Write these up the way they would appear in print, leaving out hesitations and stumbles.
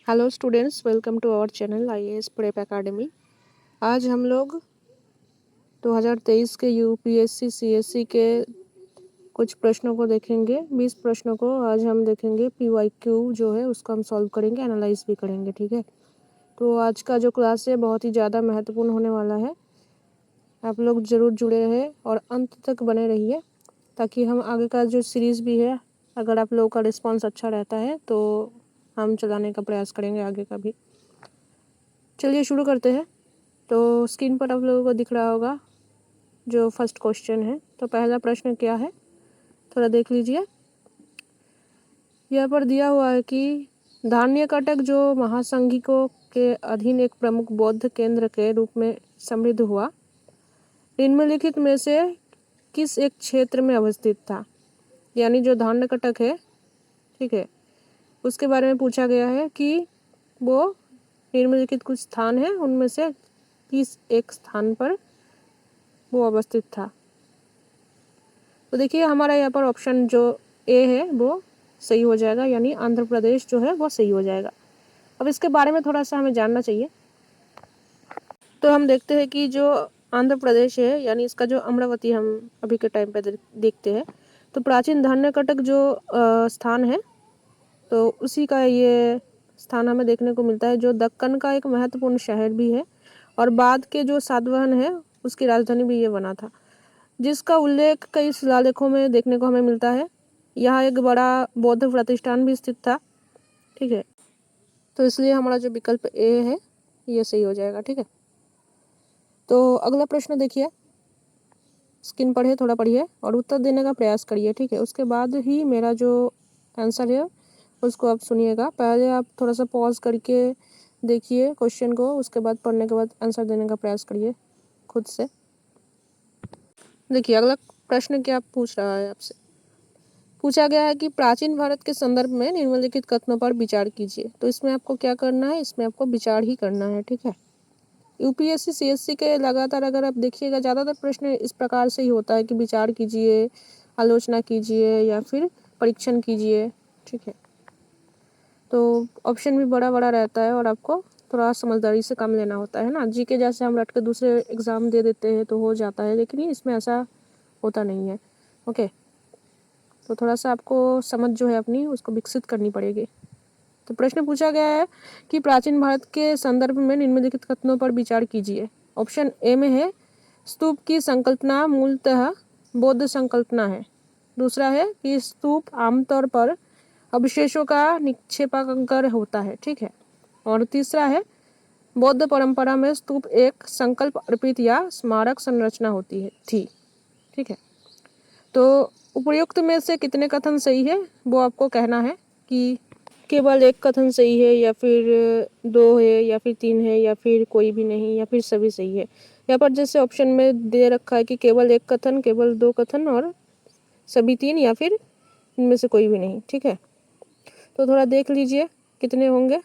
Hello students, welcome to our channel IAS prep academy. आज हम लोग 2023 के यूपीएससी सीएससी के कुछ प्रश्नों को देखेंगे। 20 प्रश्नों को आज हम देखेंगे। पीवाईक्यू जो है उसको हम सॉल्व करेंगे, एनालाइज भी करेंगे। ठीक है, तो आज का जो क्लास है बहुत ही ज़्यादा महत्वपूर्ण होने वाला है। आप लोग ज़रूर जुड़े रहें और अंत तक बने रहिए, ताकि हम आगे का जो सीरीज़ भी है, अगर आप लोगों का रिस्पॉन्स अच्छा रहता है तो हम चलाने का प्रयास करेंगे आगे का भी। चलिए शुरू करते हैं। तो स्क्रीन पर आप लोगों को दिख रहा होगा जो फर्स्ट क्वेश्चन है। तो पहला प्रश्न क्या है, थोड़ा देख लीजिए। यहाँ पर दिया हुआ है कि धान्यकटक जो महासंघिकों के अधीन एक प्रमुख बौद्ध केंद्र के रूप में समृद्ध हुआ, निम्नलिखित में से किस एक क्षेत्र में अवस्थित था। यानी जो धान्यकटक है, ठीक है, उसके बारे में पूछा गया है कि वो निम्नलिखित कुछ स्थान है, उनमें से किस एक स्थान पर वो अवस्थित था। तो देखिए हमारा यहाँ पर ऑप्शन जो ए है वो सही हो जाएगा, यानी आंध्र प्रदेश जो है वो सही हो जाएगा। अब इसके बारे में थोड़ा सा हमें जानना चाहिए। तो हम देखते हैं कि जो आंध्र प्रदेश है, यानी इसका जो अमरावती हम अभी के टाइम पे देखते हैं, तो प्राचीन धान्यकटक जो स्थान है, तो उसी का ये स्थान हमें देखने को मिलता है, जो दक्कन का एक महत्वपूर्ण शहर भी है और बाद के जो सातवाहन है उसकी राजधानी भी ये बना था, जिसका उल्लेख कई शिलालेखों में देखने को हमें मिलता है। यहाँ एक बड़ा बौद्ध प्रतिष्ठान भी स्थित था। ठीक है, तो इसलिए हमारा जो विकल्प ए है ये सही हो जाएगा। ठीक है, तो अगला प्रश्न देखिए, स्क्रीन पढ़िए, थोड़ा पढ़िए और उत्तर देने का प्रयास करिए। ठीक है, उसके बाद ही मेरा जो आंसर है उसको आप सुनिएगा। पहले आप थोड़ा सा पॉज करके देखिए क्वेश्चन को, उसके बाद पढ़ने के बाद आंसर देने का प्रयास करिए खुद से। देखिए अगला प्रश्न क्या पूछ रहा है, आपसे पूछा गया है कि प्राचीन भारत के संदर्भ में निम्नलिखित कथनों पर विचार कीजिए। तो इसमें आपको क्या करना है, इसमें आपको विचार ही करना है। ठीक है, यूपीएससी सीएससी के लगातार अगर आप देखिएगा ज़्यादातर प्रश्न इस प्रकार से ही होता है कि विचार कीजिए, आलोचना कीजिए या फिर परीक्षण कीजिए। ठीक है, तो ऑप्शन भी बड़ा बड़ा रहता है और आपको थोड़ा समझदारी से काम लेना होता है ना। जीके जैसे हम रट के दूसरे एग्ज़ाम दे देते हैं तो हो जाता है, लेकिन इसमें ऐसा होता नहीं है। ओके, तो थोड़ा सा आपको समझ जो है अपनी उसको विकसित करनी पड़ेगी। तो प्रश्न पूछा गया है कि प्राचीन भारत के संदर्भ में निम्नलिखित कथनों पर विचार कीजिए। ऑप्शन ए में है स्तूप की संकल्पना मूलतः बौद्ध संकल्पना है। दूसरा है कि स्तूप आमतौर पर अवशेषों का निक्षेपांकर होता है। ठीक है, और तीसरा है बौद्ध परंपरा में स्तूप एक संकल्प अर्पित या स्मारक संरचना होती है थी। ठीक है, तो उपयुक्त में से कितने कथन सही है वो आपको कहना है कि केवल एक कथन सही है या फिर दो है या फिर तीन है या फिर कोई भी नहीं या फिर सभी सही है। यहाँ पर जैसे ऑप्शन में दे रखा है कि केवल एक कथन, केवल दो कथन और सभी तीन या फिर इनमें से कोई भी नहीं। ठीक है, तो थोड़ा देख लीजिए कितने होंगे।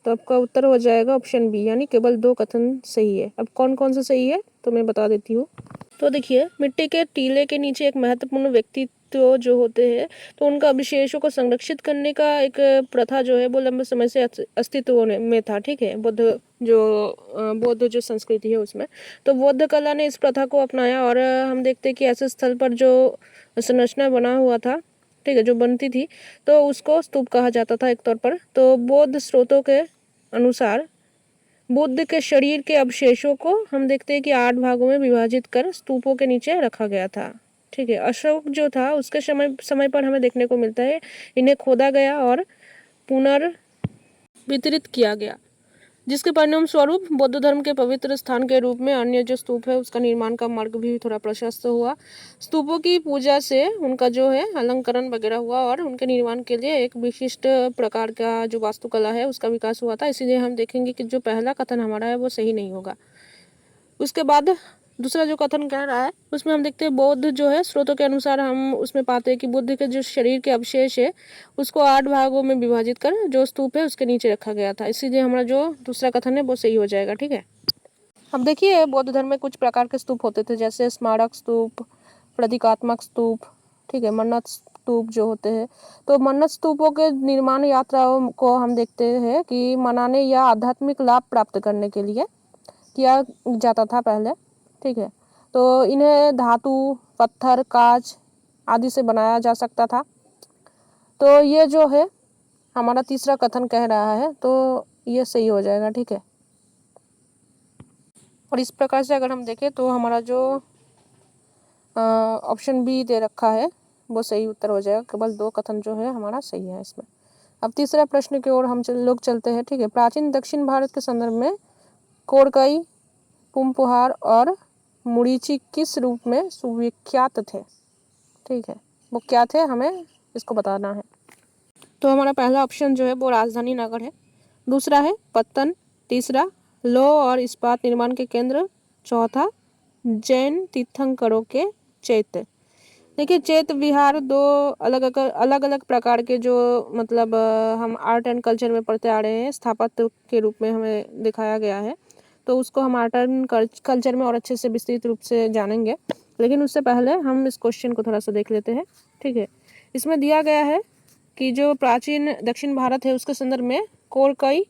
तो आपका उत्तर हो जाएगा ऑप्शन बी, यानी केवल दो कथन सही है। अब कौन कौन सा सही है तो मैं बता देती हूँ। तो देखिए मिट्टी के टीले के नीचे एक महत्वपूर्ण व्यक्तित्व जो होते हैं, तो उनका अवशेषों को संरक्षित करने का एक प्रथा जो है वो लंबे समय से अस्तित्व में था। ठीक है, बौद्ध जो संस्कृति है उसमें, तो बौद्ध कला ने इस प्रथा को अपनाया और हम देखते हैं कि ऐसे स्थल पर जो संरचना बना हुआ था, ठीक है, जो बनती थी, तो उसको स्तूप कहा जाता था एक तौर पर। तो बौद्ध स्रोतों के अनुसार बुद्ध के शरीर के अवशेषों को हम देखते हैं कि 8 भागों में विभाजित कर स्तूपों के नीचे रखा गया था। ठीक है, अशोक जो था उसके समय पर हमें देखने को मिलता है इन्हें खोदा गया और पुनर्वितरित किया गया, जिसके परिणाम स्वरूप बौद्ध धर्म के पवित्र स्थान के रूप में अन्य जो स्तूप है उसका निर्माण का मार्ग भी थोड़ा प्रशस्त हुआ। स्तूपों की पूजा से उनका जो है अलंकरण वगैरह हुआ और उनके निर्माण के लिए एक विशिष्ट प्रकार का जो वास्तुकला है उसका विकास हुआ था। इसीलिए हम देखेंगे कि जो पहला कथन हमारा है वो सही नहीं होगा। उसके बाद दूसरा जो कथन कह रहा है उसमें हम देखते हैं बौद्ध जो है स्रोतों के अनुसार हम उसमें पाते हैं कि बुद्ध के जो शरीर के अवशेष है उसको 8 भागों में विभाजित कर जो स्तूप है उसके नीचे रखा गया था। इसीलिए हमारा जो दूसरा कथन है वो सही हो जाएगा। ठीक है, अब देखिए बौद्ध धर्म में कुछ प्रकार के स्तूप होते थे, जैसे स्मारक स्तूप, प्रतीकात्मक स्तूप, ठीक है, मन्नत स्तूप जो होते हैं। तो मन्नत स्तूपों के निर्माण यात्राओं को हम देखते हैं कि मनाने या आध्यात्मिक लाभ प्राप्त करने के लिए किया जाता था पहले, ठीक है। तो इन्हें धातु, पत्थर, कांच आदि से बनाया जा सकता था। तो ये जो है हमारा तीसरा कथन कह रहा है, तो ये सही हो जाएगा, ठीक है। और इस प्रकार से अगर हम देखें तो हमारा जो ऑप्शन बी दे रखा है वो सही उत्तर हो जाएगा। केवल 2 कथन जो है हमारा सही है इसमें। अब तीसरा प्रश्न की ओर हम लोग चलते हैं, ठीक है। प्राचीन दक्षिण भारत के संदर्भ में कोरकई, पुमपुहार और मुड़ीची किस रूप में सुविख्यात थे, ठीक है। वो क्या थे, हमें इसको बताना है। तो हमारा पहला ऑप्शन जो है वो राजधानी नगर है, दूसरा है पत्तन, तीसरा लौह और इस्पात निर्माण के केंद्र, चौथा जैन तीर्थंकरों के चैत्य। देखिए चैत्य विहार 2 अलग अलग प्रकार के जो मतलब हम आर्ट एंड कल्चर में पढ़ते आ रहे हैं, स्थापत्य के रूप में हमें दिखाया गया है। तो उसको हम आर्ट एंड कल्चर में और अच्छे से विस्तृत रूप से जानेंगे। लेकिन उससे पहले हम इस क्वेश्चन को थोड़ा सा देख लेते हैं, ठीक है। इसमें दिया गया है कि जो प्राचीन दक्षिण भारत है उसके संदर्भ में कोरकई,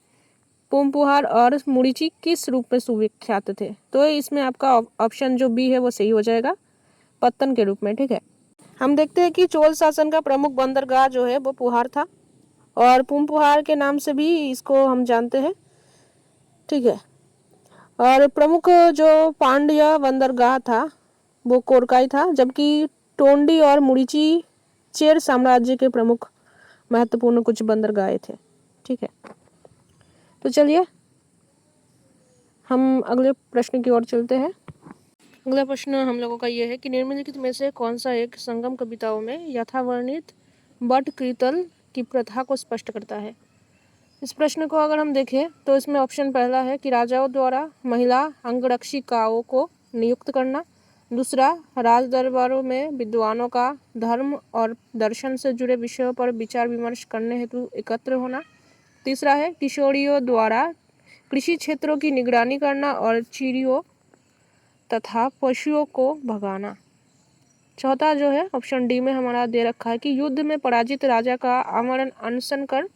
पुमपुहार और मुड़ीची किस रूप में सुविख्यात थे। तो इसमें आपका ऑप्शन जो बी है वो सही हो जाएगा, पत्तन के रूप में, ठीक है। हम देखते हैं कि चोल शासन का प्रमुख बंदरगाह जो है वो पुहार था और पुमपुहार के नाम से भी इसको हम जानते हैं, ठीक है। और प्रमुख जो पांड्य बंदरगाह था वो कोरकाई था, जबकि टोंडी और मुड़ीची चेर साम्राज्य के प्रमुख महत्वपूर्ण कुछ बंदरगाह थे, ठीक है। तो चलिए हम अगले प्रश्न की ओर चलते हैं। अगला प्रश्न हम लोगों का ये है कि निम्नलिखित में से कौन सा एक संगम कविताओं में यथावर्णित बट कीर्तन की प्रथा को स्पष्ट करता है। इस प्रश्न को अगर हम देखें तो इसमें ऑप्शन पहला है कि राजाओं द्वारा महिला अंगरक्षिकाओं को नियुक्त करना, दूसरा राज दरबारों में विद्वानों का धर्म और दर्शन से जुड़े विषयों पर विचार विमर्श करने हेतु एकत्र होना, तीसरा है किशोरियों द्वारा कृषि क्षेत्रों की निगरानी करना और चिड़ियों तथा पशुओं को भगाना, चौथा जो है ऑप्शन डी में हमारा दे रखा है कि युद्ध में पराजित राजा का आमरण अनशन कर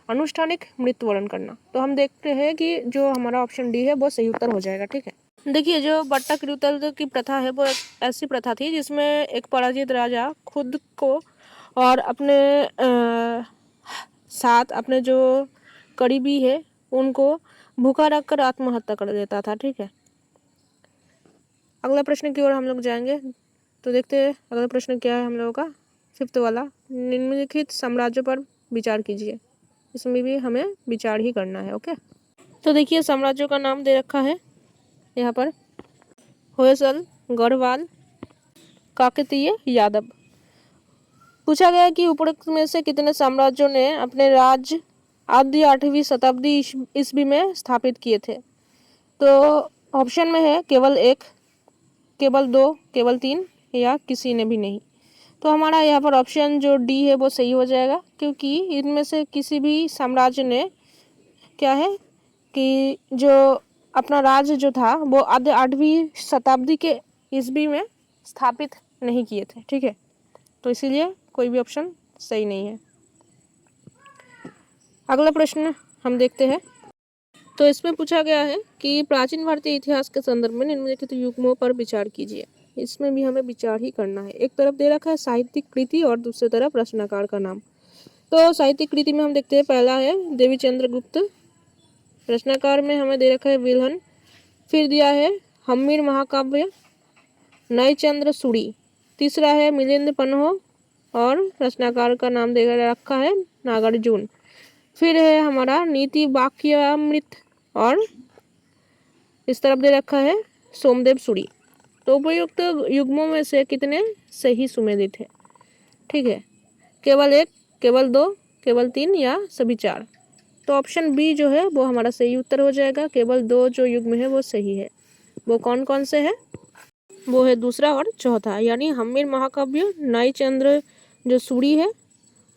अनुष्ठानिक मृत्युवरण करना। तो हम देखते हैं कि जो हमारा ऑप्शन डी है वो सही उत्तर हो जाएगा, ठीक है। देखिए जो बट्टा कीर्तन की प्रथा है वो एक ऐसी प्रथा थी जिसमें एक पराजित राजा खुद को और अपने साथ अपने जो करीबी है उनको भूखा रखकर आत्महत्या कर लेता था, ठीक है। अगला प्रश्न की ओर हम लोग जाएंगे, तो देखते हैं अगला प्रश्न क्या है हम लोगों का, 5th वाला। निम्नलिखित साम्राज्यों पर विचार कीजिए। इसमें भी हमें विचार ही करना है, ओके। तो देखिए साम्राज्यों का नाम दे रखा है यहाँ पर, होयसल, गढ़वाल, काकतीय, यादव। पूछा गया कि उपरोक्त में से कितने साम्राज्यों ने अपने राज्य आदि 8वीं शताब्दी ईस्वी में स्थापित किए थे। तो ऑप्शन में है केवल 1, केवल 2, केवल 3 या किसी ने भी नहीं। तो हमारा यहाँ पर ऑप्शन जो डी है वो सही हो जाएगा, क्योंकि इनमें से किसी भी साम्राज्य ने क्या है कि जो अपना राज्य जो था वो 8वीं शताब्दी के ईस्वी में स्थापित नहीं किए थे, ठीक है। तो इसीलिए कोई भी ऑप्शन सही नहीं है। अगला प्रश्न हम देखते हैं, तो इसमें पूछा गया है कि प्राचीन भारतीय इतिहास के संदर्भ में निम्नलिखित युग्मों पर विचार कीजिए। इसमें भी हमें विचार ही करना है। एक तरफ दे रखा है साहित्यिक कृति और दूसरी तरफ रचनाकार का नाम। तो साहित्यिक कृति में हम देखते हैं पहला है देवीचंद्र गुप्त, रचनाकार में हमें दे रखा है विल्हन, फिर दिया है हम्मीर महाकाव्य, नयचंद्र सूरी, तीसरा है मिलिंद पन्हो और रचनाकार का नाम दे रखा है नागार्जुन, फिर है हमारा नीति वाक्यामृत और इस तरफ दे रखा है सोमदेव सूरी। तो उपयुक्त युग्मों में से कितने सही सुमेलित है, ठीक है। केवल 1, केवल 2, केवल 3 या सभी 4। तो ऑप्शन बी जो है वो हमारा सही उत्तर हो जाएगा। केवल 2 जो युग्म है वो सही है। वो कौन कौन से है, वो है दूसरा और चौथा, यानी हम्मीर महाकाव्य, नयचंद्र जो सूरी है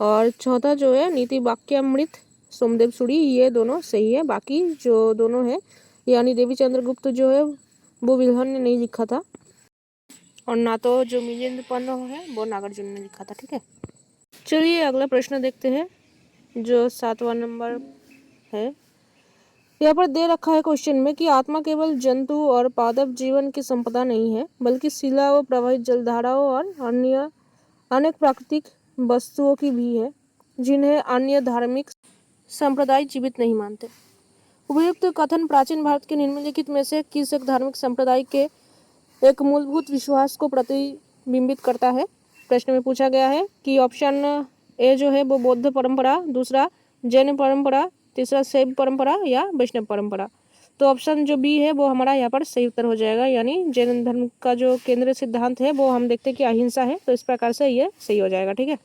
और चौथा जो है नीति वाक्यामृत सोमदेव सूरी, ये दोनों सही है। बाकी जो दोनों है यानी देवीचंद्र गुप्त जो है वो विल्हन ने नहीं लिखा था और ना तो जो मिलिंद पन्हो है वो नागार्जुन ने लिखा था, ठीक है। चलिए अगला प्रश्न देखते हैं, जो 7वां नंबर है। यहाँ पर दे रखा है क्वेश्चन में कि आत्मा केवल जंतु और पादप जीवन की संपदा नहीं है, बल्कि शिला व प्रवाहित जलधाराओं और अन्य अनेक प्राकृतिक वस्तुओं की भी है, जिन्हें अन्य धार्मिक संप्रदाय जीवित नहीं मानते। उपयुक्त कथन प्राचीन भारत के निम्नलिखित में से किस एक धार्मिक संप्रदाय के एक मूलभूत विश्वास को प्रतिबिंबित करता है। प्रश्न में पूछा गया है कि ऑप्शन ए जो है वो बौद्ध परंपरा, दूसरा जैन परंपरा, तीसरा शैव परंपरा या वैष्णव परंपरा। तो ऑप्शन जो बी है वो हमारा यहाँ पर सही उत्तर हो जाएगा, यानी जैन धर्म का जो केंद्रीय सिद्धांत है वो हम देखते हैं कि अहिंसा है, तो इस प्रकार से ये सही हो जाएगा। ठीक है,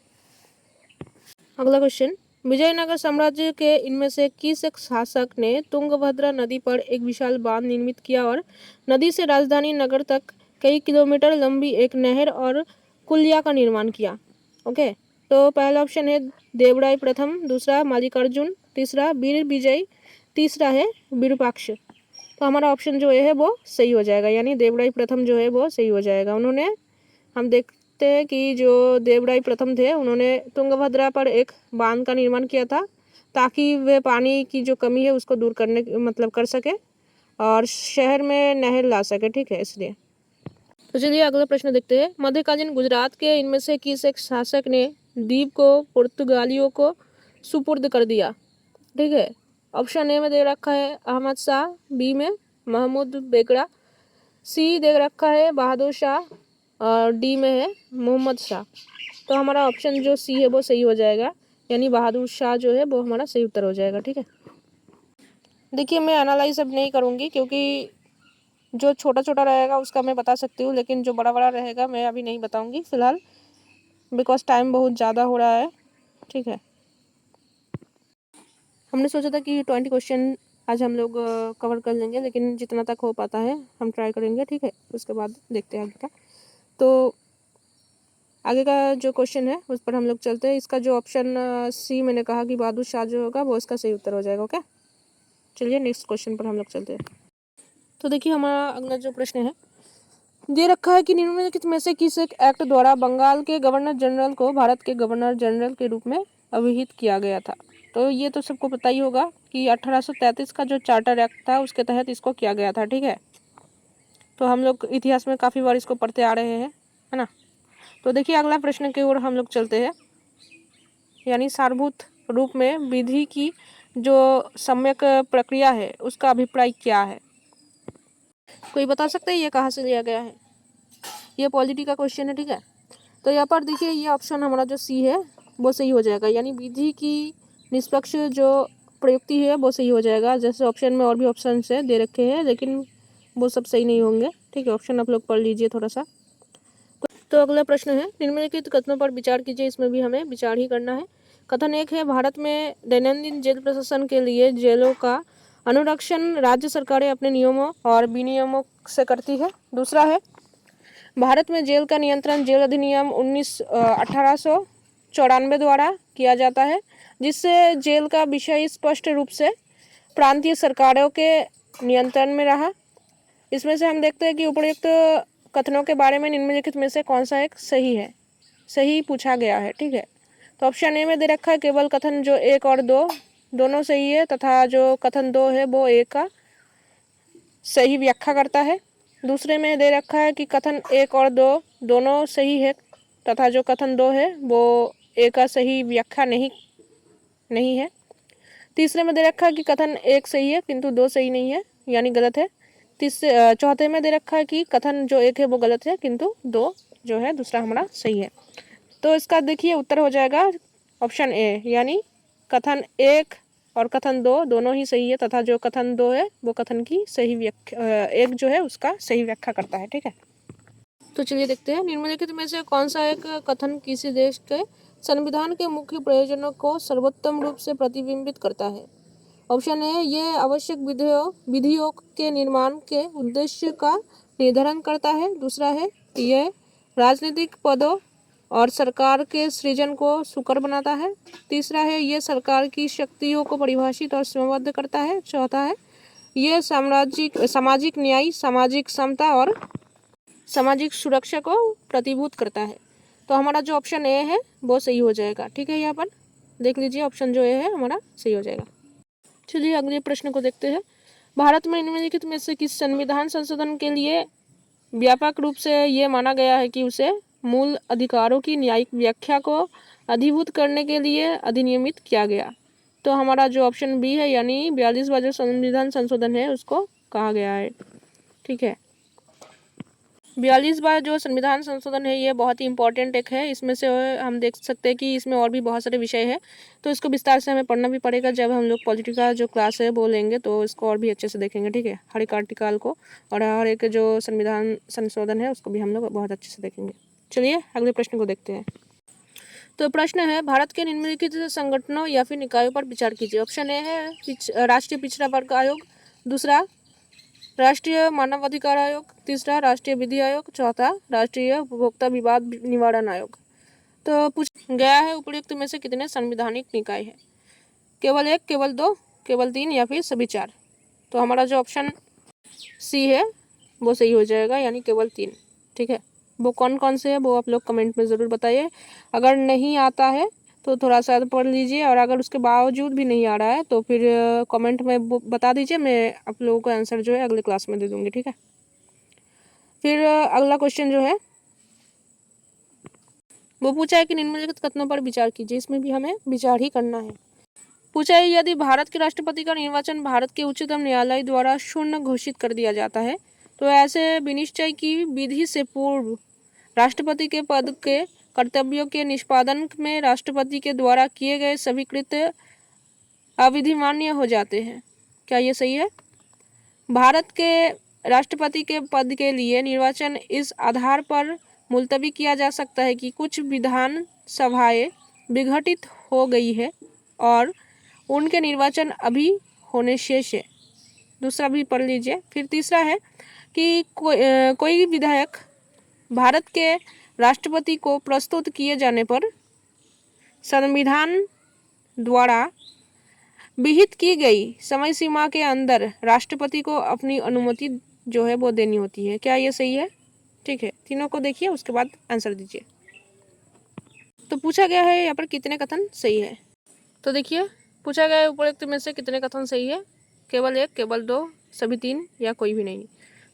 अगला क्वेश्चन, विजयनगर साम्राज्य के इनमें से किस एक शासक ने तुंगभद्रा नदी पर एक विशाल बांध निर्मित किया और नदी से राजधानी नगर तक कई किलोमीटर लंबी एक नहर और कुलिया का निर्माण किया। ओके, तो पहला ऑप्शन है देवराय प्रथम, दूसरा मल्लिकार्जुन, तीसरा वीर विजय, तीसरा है विरूपाक्ष। तो हमारा ऑप्शन जो है वो सही हो जाएगा, यानी देवराय प्रथम जो है वो सही हो जाएगा। उन्होंने, हम देखते हैं कि जो देवराय प्रथम थे उन्होंने तुंगभद्रा पर एक बांध का निर्माण किया था, ताकि वे पानी की जो कमी है उसको दूर करने मतलब कर सके और शहर में नहर ला सके। ठीक है, इसलिए। तो चलिए अगला प्रश्न देखते हैं। मध्यकालीन गुजरात के इनमें से किस एक शासक ने द्वीप को पुर्तगालियों को सुपुर्द कर दिया। ठीक है, ऑप्शन ए में दे रखा है अहमद शाह, बी में महमूद बेगड़ा, सी दे रखा है बहादुर शाह और डी में है मोहम्मद शाह। तो हमारा ऑप्शन जो सी है वो सही हो जाएगा, यानी बहादुर शाह जो है वो हमारा सही उत्तर हो जाएगा। ठीक है, देखिए मैं एनालाइज अब नहीं करूँगी, क्योंकि जो छोटा छोटा रहेगा उसका मैं बता सकती हूँ, लेकिन जो बड़ा बड़ा रहेगा मैं अभी नहीं बताऊँगी फिलहाल, बिकॉज टाइम बहुत ज़्यादा हो रहा है। ठीक है, हमने सोचा था कि 20 क्वेश्चन आज हम लोग कवर कर लेंगे, लेकिन जितना तक हो पाता है हम ट्राई करेंगे। ठीक है, उसके बाद देखते हैं आगे का। तो आगे का जो क्वेश्चन है उस पर हम लोग चलते हैं। इसका जो ऑप्शन सी मैंने कहा कि बहादुर शाह जो होगा वो इसका सही उत्तर हो जाएगा। ओके, चलिए नेक्स्ट क्वेश्चन पर हम लोग चलते हैं। तो देखिए हमारा अगला जो प्रश्न है, दे रखा है कि निम्नलिखित में से किस एक एक्ट द्वारा बंगाल के गवर्नर जनरल को भारत के गवर्नर जनरल के रूप में अभिहित किया गया था। तो ये तो सबको पता ही होगा कि 1833 का जो चार्टर एक्ट था उसके तहत इसको किया गया था। ठीक है, तो हम लोग इतिहास में काफ़ी बार इसको पढ़ते आ रहे हैं, है ना। तो देखिए अगला प्रश्न की ओर हम लोग चलते हैं, यानी सारभूत रूप में विधि की जो सम्यक प्रक्रिया है उसका अभिप्राय क्या है। कोई बता सकता है ये कहाँ से लिया गया है। ये पॉलिटी का क्वेश्चन है। ठीक है, तो यहाँ पर देखिए ये ऑप्शन हमारा जो सी है वो सही हो जाएगा, यानी विधि की निष्पक्ष जो प्रयुक्ति है वो सही हो जाएगा। जैसे ऑप्शन में और भी ऑप्शन है दे रखे हैं, लेकिन वो सब सही नहीं होंगे। ठीक है, ऑप्शन आप लोग पढ़ लीजिए थोड़ा सा। तो अगला प्रश्न है, निम्नलिखित कथनों पर विचार कीजिए। इसमें भी हमें विचार ही करना है। कथन एक है, भारत में दैनंदिन जेल प्रशासन के लिए जेलों का अनुरक्षण राज्य सरकारें अपने नियमों और विनियमों से करती है। दूसरा है, भारत में जेल का नियंत्रण जेल अधिनियम 1894 द्वारा किया जाता है, जिससे जेल का विषय स्पष्ट रूप से प्रांतीय सरकारों के नियंत्रण में रहा। इसमें से हम देखते हैं कि उपयुक्त कथनों के बारे में निम्नलिखित में से कौन सा एक सही है, सही पूछा गया है। ठीक है, तो ऑप्शन ए में दे रखा है केवल कथन जो 1 और 2 दोनों सही है, तथा जो कथन 2 है वो 1 का सही व्याख्या करता है। दूसरे में दे रखा है कि कथन 1 और 2 दोनों सही है, तथा जो कथन 2 है वो 1 का सही व्याख्या नहीं है। तीसरे में दे रखा है कि कथन 1 सही है किंतु 2 सही नहीं है, यानी गलत है। चौथे में दे रखा है कि कथन जो 1 है वो गलत है किंतु 2 जो है दूसरा हमारा सही है। तो इसका देखिए उत्तर हो जाएगा ऑप्शन ए, यानी कथन 1 और कथन 2 दोनों ही सही है, तथा जो कथन 2 है वो कथन की सही व्याख्या 1 जो है उसका सही व्याख्या करता है। ठीक है, तो चलिए देखते हैं निम्नलिखित में से कौन सा एक कथन किसी देश के संविधान के मुख्य प्रयोजनों को सर्वोत्तम रूप से प्रतिबिंबित करता है। ऑप्शन ए, ये आवश्यक विधियों के निर्माण के उद्देश्य का निर्धारण करता है। दूसरा है, यह राजनीतिक पदों और सरकार के सृजन को सुकर बनाता है। तीसरा है, ये सरकार की शक्तियों को परिभाषित और सीमाबद्ध करता है। चौथा है, ये सामाजिक न्याय, सामाजिक समता और सामाजिक सुरक्षा को प्रतिभूत करता है। तो हमारा जो ऑप्शन ए है वो सही हो जाएगा। ठीक है, यहाँ पर देख लीजिए ऑप्शन जो ए है हमारा सही हो जाएगा। चलिए अगले प्रश्न को देखते हैं। भारत में निम्नलिखित में से किस संविधान संशोधन के लिए व्यापक रूप से ये माना गया है कि उसे मूल अधिकारों की न्यायिक व्याख्या को अधिभूत करने के लिए अधिनियमित किया गया? तो हमारा जो ऑप्शन बी है यानी 42वां जो संविधान संशोधन है उसको कहा गया है। ठीक है, 42वां जो संविधान संशोधन है ये बहुत ही इंपॉर्टेंट एक है। इसमें से हम देख सकते हैं कि इसमें और भी बहुत सारे विषय है, तो इसको विस्तार से हमें पढ़ना भी पड़ेगा। जब हम लोग पॉलिटी का जो क्लास है वो लेंगे तो इसको और भी अच्छे से देखेंगे। ठीक है, हर एक आर्टिकल को और हर एक जो संविधान संशोधन है उसको भी हम लोग बहुत अच्छे से देखेंगे। चलिए अगले प्रश्न को देखते हैं। तो प्रश्न है, भारत के निम्नलिखित संगठनों या फिर निकायों पर विचार कीजिए। ऑप्शन ए है राष्ट्रीय पिछड़ा वर्ग आयोग, दूसरा राष्ट्रीय मानवाधिकार आयोग, तीसरा राष्ट्रीय विधि आयोग, चौथा राष्ट्रीय उपभोक्ता विवाद निवारण आयोग। तो पूछ गया है उपयुक्त में से कितने संवैधानिक निकाय है? केवल एक, केवल दो, केवल तीन या फिर सभी चार? तो हमारा जो ऑप्शन सी है वो सही हो जाएगा, यानी केवल तीन। ठीक है, वो कौन कौन से है वो आप लोग कमेंट में ज़रूर बताइए। अगर नहीं आता है तो थोड़ा सा पढ़ लीजिए, और अगर उसके बावजूद भी नहीं आ रहा है तो फिर कमेंट में बता दीजिए, मैं आप लोगों को आंसर जो है अगले क्लास में दे दूँगी। ठीक है, फिर अगला क्वेश्चन जो है वो पूछा है कि निम्नलिखित कथनों पर विचार कीजिए। इसमें भी हमें विचार ही करना है। पूछा है, यदि भारत के राष्ट्रपति का निर्वाचन भारत के उच्चतम न्यायालय द्वारा शून्य घोषित कर दिया जाता है तो ऐसे विनिश्चय की विधि से पूर्व राष्ट्रपति के पद के कर्तव्यों के निष्पादन में राष्ट्रपति के द्वारा किए गए सभी कृत्य अविधिमान्य हो जाते हैं। क्या ये सही है? भारत के राष्ट्रपति के पद के लिए निर्वाचन इस आधार पर मुलतवी किया जा सकता है कि कुछ विधान सभाएं विघटित हो गई है और उनके निर्वाचन अभी होने शेष है। दूसरा भी पढ़ लीजिए। फिर तीसरा है कि कोई विधायक भारत के राष्ट्रपति को प्रस्तुत किए जाने पर संविधान द्वारा विहित की गई समय सीमा के अंदर राष्ट्रपति को अपनी अनुमति जो है वो देनी होती है। क्या ये सही है? ठीक है, तीनों को देखिए उसके बाद आंसर दीजिए। तो पूछा गया है यहाँ पर कितने कथन सही है। तो देखिए पूछा गया है उपरोक्त में से कितने कथन सही है? केवल एक, केवल दो, सभी तीन या कोई भी नहीं।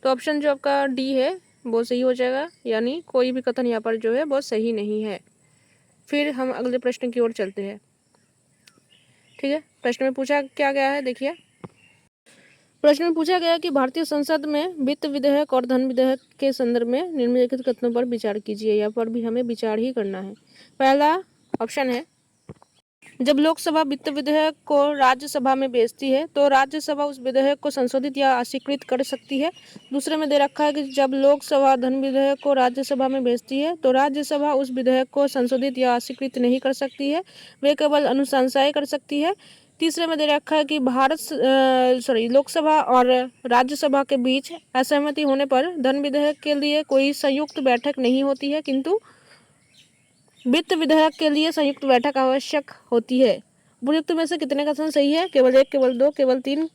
तो ऑप्शन जो आपका डी है वो सही हो जाएगा, यानी कोई भी कथन यहाँ पर जो है वो सही नहीं है। फिर हम अगले प्रश्न की ओर चलते हैं। ठीक है, प्रश्न में पूछा क्या गया है देखिए। प्रश्न में पूछा गया कि भारतीय संसद में वित्त विधेयक और धन विधेयक के संदर्भ में निम्नलिखित कथनों पर विचार कीजिए। यहाँ पर भी हमें विचार ही करना है। पहला ऑप्शन है, जब लोकसभा वित्त विधेयक को राज्यसभा में भेजती है तो राज्यसभा उस विधेयक को संशोधित या अस्वीकृत कर सकती है। दूसरे में दे रखा है कि जब लोकसभा धन विधेयक को राज्यसभा में भेजती है तो राज्यसभा उस विधेयक को संशोधित या अस्वीकृत नहीं कर सकती है, वे केवल अनुशंसाएं कर सकती है। तीसरे में दे रखा है कि लोकसभा और राज्यसभा के बीच असहमति होने पर धन विधेयक के लिए कोई संयुक्त बैठक नहीं होती है, किंतु वित्त विधेयक के लिए संयुक्त बैठक आवश्यक होती है। उपयुक्त में से कितने कथन सही है? केवल एक, केवल दो, केवल तीन,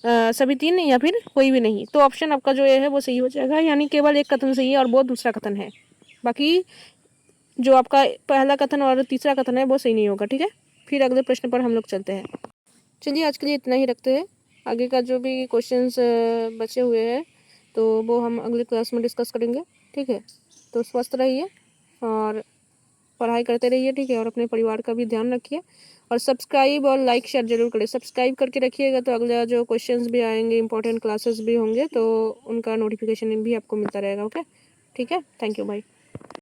सभी तीन या फिर कोई भी नहीं। तो ऑप्शन आपका जो ये है वो सही हो जाएगा, यानी केवल एक कथन सही है और वो दूसरा कथन है। बाकी जो आपका पहला कथन और तीसरा कथन है वो सही नहीं होगा। ठीक है, फिर अगले प्रश्न पर हम लोग चलते हैं। चलिए आज के लिए इतना ही रखते हैं। आगे का जो भी क्वेश्चंस बचे हुए हैं तो वो हम अगले क्लास में डिस्कस करेंगे। ठीक है, तो स्वस्थ रहिए और पढ़ाई करते रहिए। ठीक है, और अपने परिवार का भी ध्यान रखिए और सब्सक्राइब और लाइक शेयर जरूर करें। सब्सक्राइब करके रखिएगा तो अगला जो क्वेश्चंस भी आएंगे, इंपॉर्टेंट क्लासेस भी होंगे तो उनका नोटिफिकेशन भी आपको मिलता रहेगा। ओके, ठीक है, थैंक यू, बाय।